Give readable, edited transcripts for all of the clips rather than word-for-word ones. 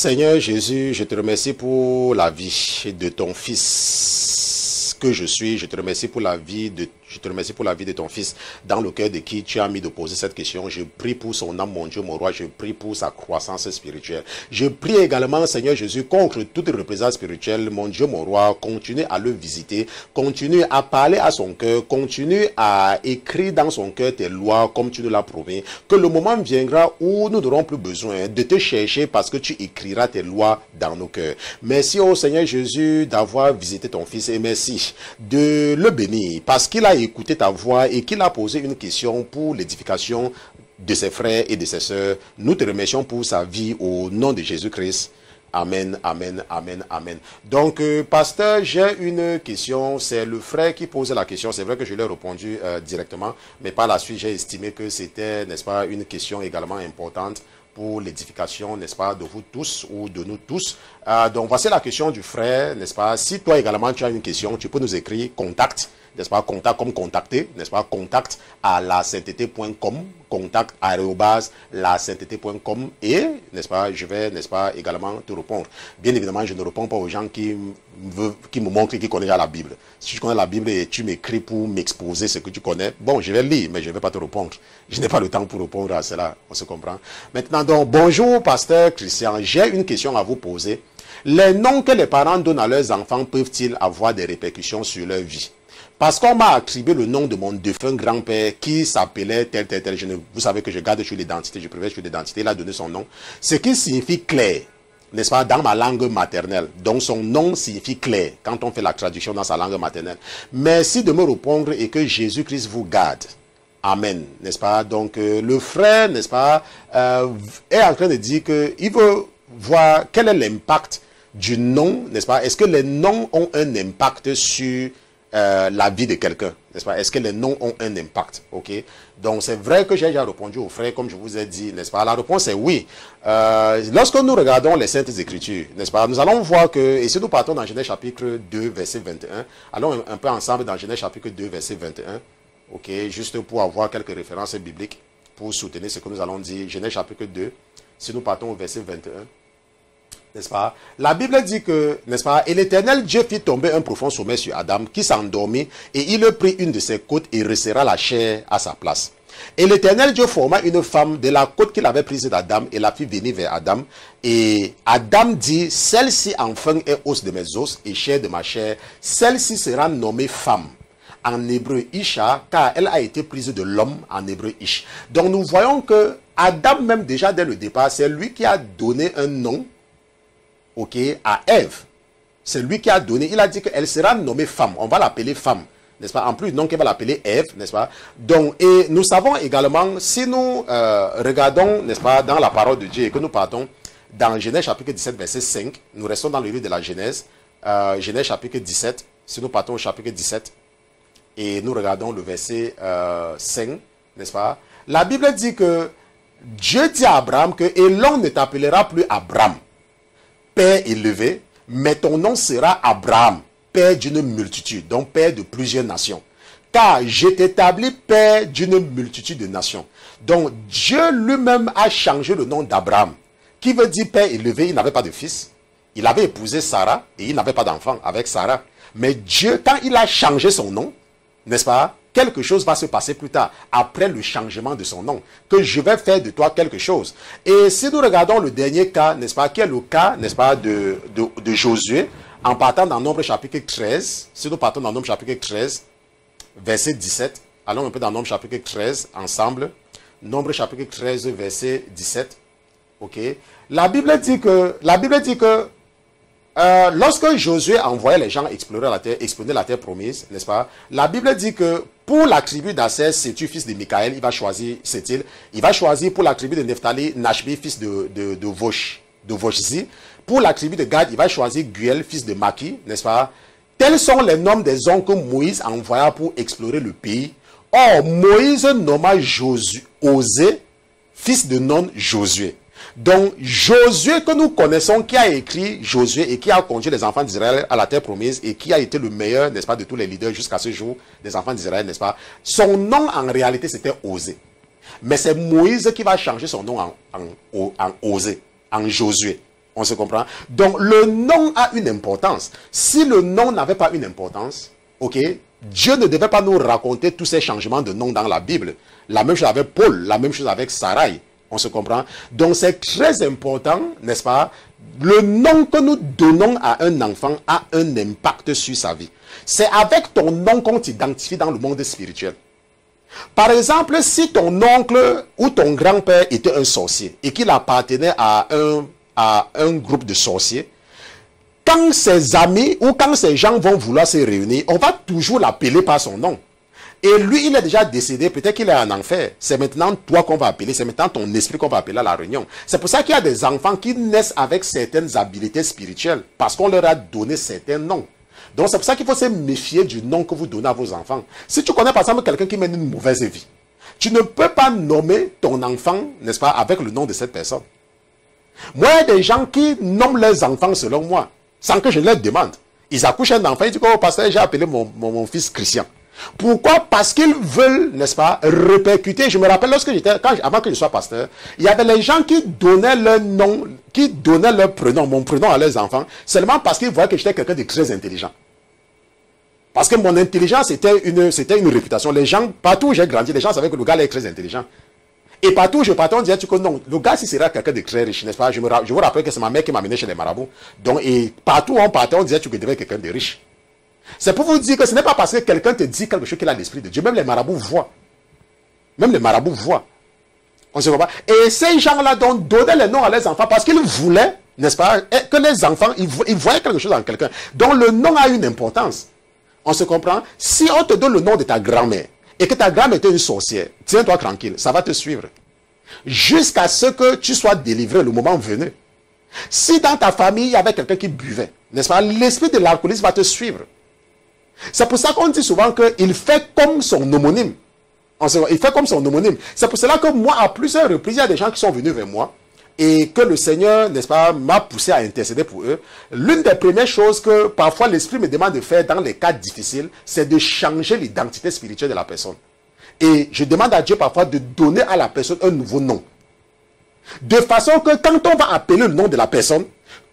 Seigneur Jésus, je te remercie pour la vie de ton Fils que je suis. Je te remercie pour la vie de ton Fils dans le cœur de qui tu as mis de poser cette question. Je prie pour son âme, mon Dieu, mon roi. Je prie pour sa croissance spirituelle. Je prie également, Seigneur Jésus, contre toute représailles spirituelle. Mon Dieu, mon roi, continue à le visiter. Continue à parler à son cœur. Continue à écrire dans son cœur tes lois comme tu nous l'as promis. Que le moment viendra où nous n'aurons plus besoin de te chercher parce que tu écriras tes lois dans nos cœurs. Merci au Seigneur Jésus d'avoir visité ton Fils et merci de le bénir parce qu'il a écouté ta voix et qu'il a posé une question pour l'édification de ses frères et de ses sœurs. Nous te remercions pour sa vie au nom de Jésus-Christ. Amen, amen, amen, amen. Donc, pasteur, j'ai une question. C'est le frère qui posait la question. C'est vrai que je lui ai répondu directement, mais par la suite, j'ai estimé que c'était, n'est-ce pas, une question également importante pour l'édification, n'est-ce pas, de vous tous ou de nous tous. Donc, voici la question du frère, n'est-ce pas. Si toi également, tu as une question, tu peux nous écrire contact, n'est-ce pas, contact comme contacter, n'est-ce pas, contact à lasainteté.com, contact @lasainteté.com et, n'est-ce pas, je vais, n'est-ce pas, également te répondre. Bien évidemment, je ne réponds pas aux gens qui me montrent qu'ils connaissent la Bible. Si tu connais la Bible et tu m'écris pour m'exposer ce que tu connais, bon, je vais lire, mais je ne vais pas te répondre. Je n'ai pas le temps pour répondre à cela, on se comprend. Maintenant, donc, bonjour, pasteur Christian, j'ai une question à vous poser. Les noms que les parents donnent à leurs enfants peuvent-ils avoir des répercussions sur leur vie? Parce qu'on m'a attribué le nom de mon défunt grand-père qui s'appelait tel. Vous savez que je garde sur l'identité, je préfère sur l'identité, il a donné son nom. Ce qui signifie clair, n'est-ce pas, dans ma langue maternelle. Donc son nom signifie clair quand on fait la traduction dans sa langue maternelle. Merci de me répondre et que Jésus-Christ vous garde. Amen, n'est-ce pas? Donc le frère, n'est-ce pas, est en train de dire qu'il veut voir quel est l'impact du nom, n'est-ce pas? Est-ce que les noms ont un impact sur la vie de quelqu'un, n'est-ce pas? Est-ce que les noms ont un impact? Ok. Donc c'est vrai que j'ai déjà répondu aux frères, comme je vous ai dit, n'est-ce pas? La réponse est oui. Lorsque nous regardons les Saintes Écritures, n'est-ce pas? Nous allons voir que, et si nous partons dans Genèse chapitre 2, verset 21, allons un peu ensemble dans Genèse chapitre 2, verset 21, ok, juste pour avoir quelques références bibliques pour soutenir ce que nous allons dire. Genèse chapitre 2, si nous partons au verset 21. N'est-ce pas? La Bible dit que, n'est-ce pas, et l'Éternel Dieu fit tomber un profond sommeil sur Adam, qui s'endormit, et il prit une de ses côtes et resserra la chair à sa place. Et l'Éternel Dieu forma une femme de la côte qu'il avait prise d'Adam et la fit venir vers Adam. Et Adam dit, celle-ci enfin est os de mes os et chair de ma chair. Celle-ci sera nommée femme. En hébreu Isha, car elle a été prise de l'homme en hébreu Ish. Donc nous voyons que Adam même déjà dès le départ, c'est lui qui a donné un nom, ok, à Ève. C'est lui qui a donné, il a dit qu'elle sera nommée femme. On va l'appeler femme, n'est-ce pas? En plus, donc, elle va l'appeler Ève, n'est-ce pas? Donc, et nous savons également, si nous regardons, n'est-ce pas, dans la parole de Dieu et que nous partons dans Genèse chapitre 17, verset 5, nous restons dans le livre de la Genèse, Genèse chapitre 17, si nous partons au chapitre 17, et nous regardons le verset 5, n'est-ce pas? La Bible dit que Dieu dit à Abraham que, et l'on ne t'appellera plus Abraham, père élevé, mais ton nom sera Abraham, père d'une multitude, donc père de plusieurs nations. Car je t'établis père d'une multitude de nations. Donc Dieu lui-même a changé le nom d'Abraham, qui veut dire père élevé. Il n'avait pas de fils. Il avait épousé Sarah et il n'avait pas d'enfant avec Sarah. Mais Dieu, quand il a changé son nom, n'est-ce pas, quelque chose va se passer plus tard, après le changement de son nom, que je vais faire de toi quelque chose. Et si nous regardons le dernier cas, n'est-ce pas, qui est le cas, n'est-ce pas, de Josué, en partant dans Nombre chapitre 13, si nous partons dans Nombre chapitre 13, verset 17, allons un peu dans Nombre chapitre 13 ensemble, Nombre chapitre 13, verset 17, ok, la Bible dit que lorsque Josué envoyait les gens explorer la terre promise, n'est-ce pas? La Bible dit que pour la tribu d'Asser, Sétu, fils de Michaël, il va choisir Sétil. Il va choisir pour la tribu de Nephtali, Nashbi, fils de Voshzi. Pour la tribu de Gad, il va choisir Guel, fils de Maki, n'est-ce pas? Tels sont les noms des hommes que Moïse envoya pour explorer le pays. Or, Moïse nomma Osée, fils de Non, Josué. Donc, Josué que nous connaissons, qui a écrit Josué et qui a conduit les enfants d'Israël à la terre promise et qui a été le meilleur, n'est-ce pas, de tous les leaders jusqu'à ce jour des enfants d'Israël, n'est-ce pas? Son nom, en réalité, c'était Osée. Mais c'est Moïse qui va changer son nom en Osée, en Josué. On se comprend? Donc, le nom a une importance. Si le nom n'avait pas une importance, ok, Dieu ne devait pas nous raconter tous ces changements de nom dans la Bible. La même chose avec Paul, la même chose avec Sarai. On se comprend? Donc, c'est très important, n'est-ce pas? Le nom que nous donnons à un enfant a un impact sur sa vie. C'est avec ton nom qu'on t'identifie dans le monde spirituel. Par exemple, si ton oncle ou ton grand-père était un sorcier et qu'il appartenait à un groupe de sorciers, quand ses amis ou quand ces gens vont vouloir se réunir, on va toujours l'appeler par son nom. Et lui, il est déjà décédé, peut-être qu'il est en enfer. C'est maintenant toi qu'on va appeler, c'est maintenant ton esprit qu'on va appeler à la réunion. C'est pour ça qu'il y a des enfants qui naissent avec certaines habiletés spirituelles, parce qu'on leur a donné certains noms. Donc c'est pour ça qu'il faut se méfier du nom que vous donnez à vos enfants. Si tu connais par exemple quelqu'un qui mène une mauvaise vie, tu ne peux pas nommer ton enfant, n'est-ce pas, avec le nom de cette personne. Moi, il y a des gens qui nomment leurs enfants selon moi, sans que je leur demande. Ils accouchent un enfant, ils disent, oh pasteur, j'ai appelé mon fils Christian. Pourquoi? Parce qu'ils veulent, n'est-ce pas, répercuter. Je me rappelle avant que je sois pasteur, il y avait les gens qui donnaient leur nom, qui donnaient leur prénom, mon prénom à leurs enfants, seulement parce qu'ils voyaient que j'étais quelqu'un de très intelligent. Parce que mon intelligence, c'était une réputation. Les gens, partout où j'ai grandi, les gens savaient que le gars est très intelligent. Et partout où je partais, on disait que non, le gars, si sera quelqu'un de très riche, n'est-ce pas? Je vous rappelle que c'est ma mère qui m'a amené chez les marabouts. Donc, et partout où on partait, on disait que tu devais être quelqu'un de riche. C'est pour vous dire que ce n'est pas parce que quelqu'un te dit quelque chose qu'il a l'esprit de Dieu. Même les marabouts voient. Même les marabouts voient. On se voit pas. Et ces gens-là donnaient les noms à leurs enfants parce qu'ils voulaient, n'est-ce pas, que les enfants, ils voyaient quelque chose en quelqu'un. Donc le nom a une importance. On se comprend? Si on te donne le nom de ta grand-mère et que ta grand-mère était une sorcière, tiens-toi tranquille, ça va te suivre. Jusqu'à ce que tu sois délivré le moment venu. Si dans ta famille, il y avait quelqu'un qui buvait, n'est-ce pas, l'esprit de l'alcoolisme va te suivre. C'est pour ça qu'on dit souvent qu'il fait comme son homonyme. Il fait comme son homonyme. C'est pour cela que moi, à plusieurs reprises, il y a des gens qui sont venus vers moi et que le Seigneur, n'est-ce pas, m'a poussé à intercéder pour eux. L'une des premières choses que parfois l'Esprit me demande de faire dans les cas difficiles, c'est de changer l'identité spirituelle de la personne. Et je demande à Dieu parfois de donner à la personne un nouveau nom. De façon que quand on va appeler le nom de la personne,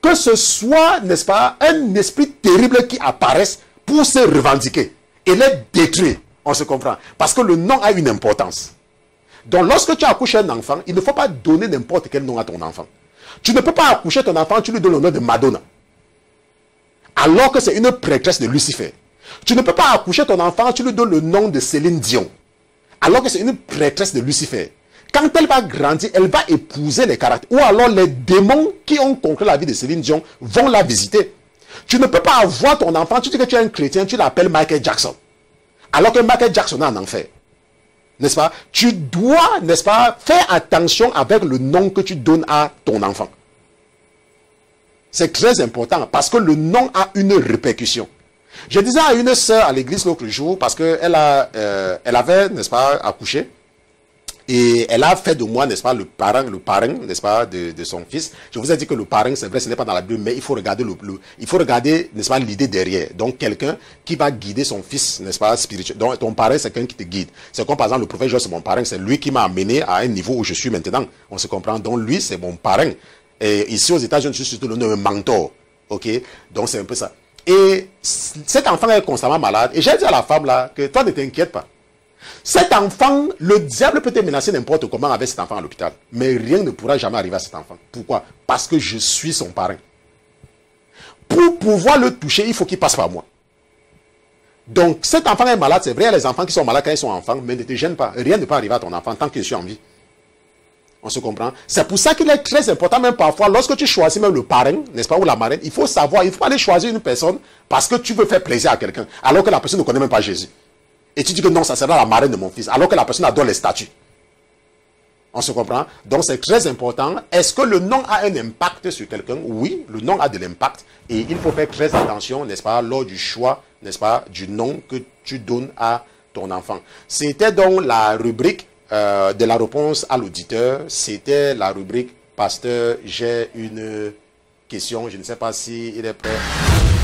que ce soit, n'est-ce pas, un esprit terrible qui apparaisse pour se revendiquer et les détruire. On se comprend. Parce que le nom a une importance. Donc lorsque tu accouches un enfant, il ne faut pas donner n'importe quel nom à ton enfant. Tu ne peux pas accoucher ton enfant, tu lui donnes le nom de Madonna. Alors que c'est une prêtresse de Lucifer. Tu ne peux pas accoucher ton enfant, tu lui donnes le nom de Céline Dion. Alors que c'est une prêtresse de Lucifer. Quand elle va grandir, elle va épouser les caractères. Ou alors les démons qui ont conquis la vie de Céline Dion vont la visiter. Tu ne peux pas avoir ton enfant, tu dis que tu es un chrétien, tu l'appelles Michael Jackson. Alors que Michael Jackson est en enfer. N'est-ce pas? Tu dois, n'est-ce pas, faire attention avec le nom que tu donnes à ton enfant. C'est très important parce que le nom a une répercussion. Je disais à une sœur à l'église l'autre jour, parce qu'elle avait, n'est-ce pas, accouché. Et elle a fait de moi, n'est-ce pas, le parrain, n'est-ce pas, de son fils. Je vous ai dit que le parrain, c'est vrai, ce n'est pas dans la Bible, mais il faut regarder n'est-ce pas, l'idée derrière. Donc, quelqu'un qui va guider son fils, n'est-ce pas, spirituel. Donc, ton parrain, c'est quelqu'un qui te guide. C'est comme, par exemple, le prophète Joël, c'est mon parrain. C'est lui qui m'a amené à un niveau où je suis maintenant. On se comprend. Donc, lui, c'est mon parrain. Et ici, aux États-Unis, je suis surtout le nom de mentor. OK? Donc, c'est un peu ça. Et cet enfant est constamment malade. Et j'ai dit à la femme, là, que toi, ne t'inquiète pas. Cet enfant, le diable peut te menacer n'importe comment avec cet enfant à l'hôpital. Mais rien ne pourra jamais arriver à cet enfant. Pourquoi? Parce que je suis son parrain. Pour pouvoir le toucher, il faut qu'il passe par moi. Donc, cet enfant est malade, c'est vrai, il y a les enfants qui sont malades quand ils sont enfants, mais ne te gêne pas. Rien ne peut arriver à ton enfant tant que je suis en vie. On se comprend? C'est pour ça qu'il est très important, même parfois, lorsque tu choisis même le parrain, n'est-ce pas, ou la marraine, il faut savoir, il faut aller choisir une personne parce que tu veux faire plaisir à quelqu'un, alors que la personne ne connaît même pas Jésus. Et tu dis que non, ça sera la marraine de mon fils, alors que la personne adore les statues. On se comprend? Donc c'est très important. Est-ce que le nom a un impact sur quelqu'un? Oui, le nom a de l'impact. Et il faut faire très attention, n'est-ce pas, lors du choix, n'est-ce pas, du nom que tu donnes à ton enfant. C'était donc la rubrique de la réponse à l'auditeur. C'était la rubrique Pasteur, j'ai une question. Je ne sais pas s'il est prêt.